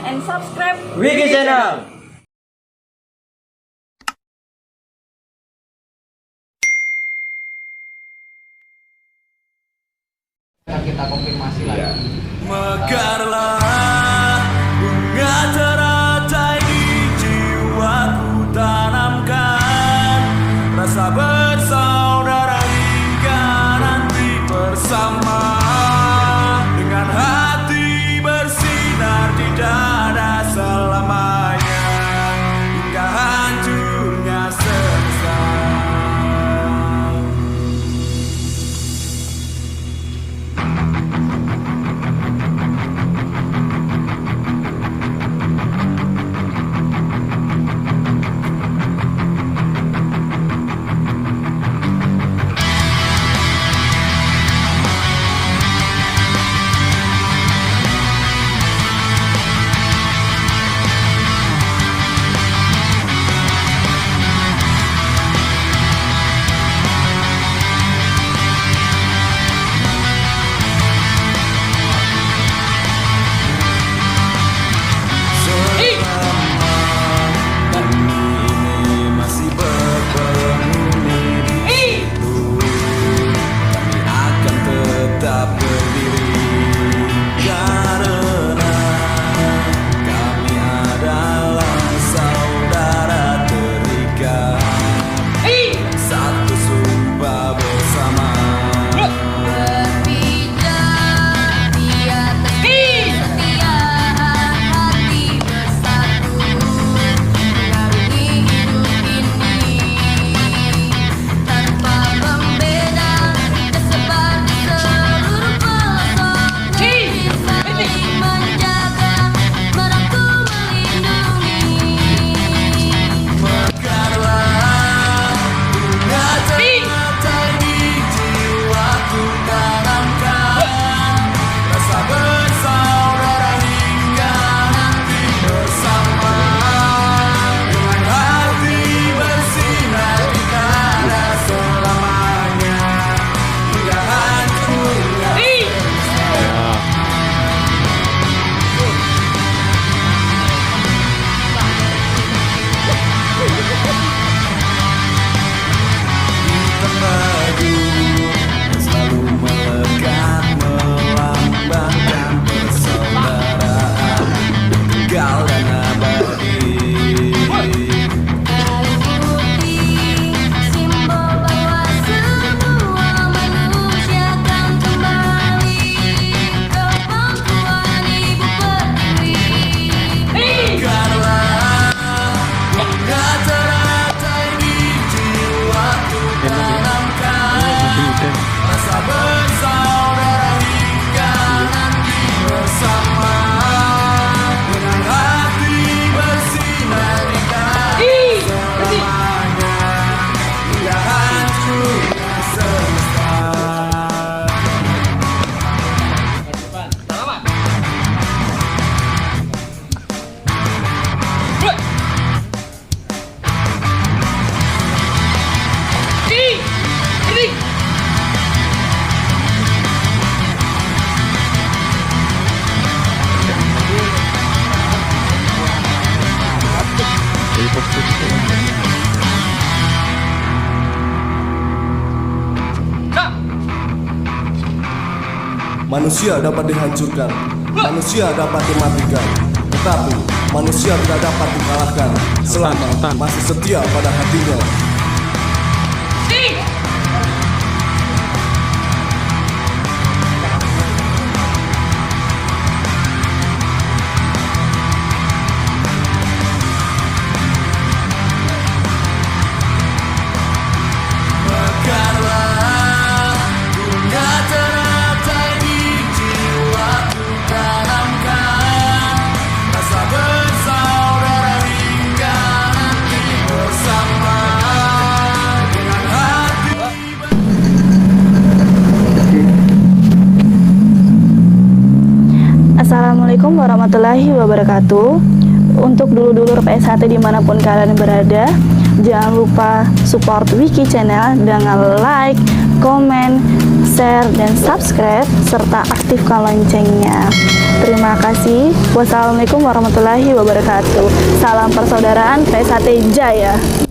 and subscribe Wiki Channel. Kita konfirmasi lagi. Mekarlah bunga teratai di jiwaku, tanamkan rasa bersaudara hingga nanti bersama, dengan hati bersinar di dada selamanya hingga hancurnya semesta. Manusia dapat dihancurkan, manusia dapat dimatikan, tetapi manusia tidak dapat dikalahkan selama masih setia pada hatinya. Assalamualaikum warahmatullahi wabarakatuh. Untuk dulur-dulur PS1 dimanapun kalian berada, jangan lupa support Wiki Channel dengan like, komen, share, dan subscribe, serta aktifkan loncengnya. Terima kasih. Wassalamualaikum warahmatullahi wabarakatuh. Salam persaudaraan PSHT Jaya.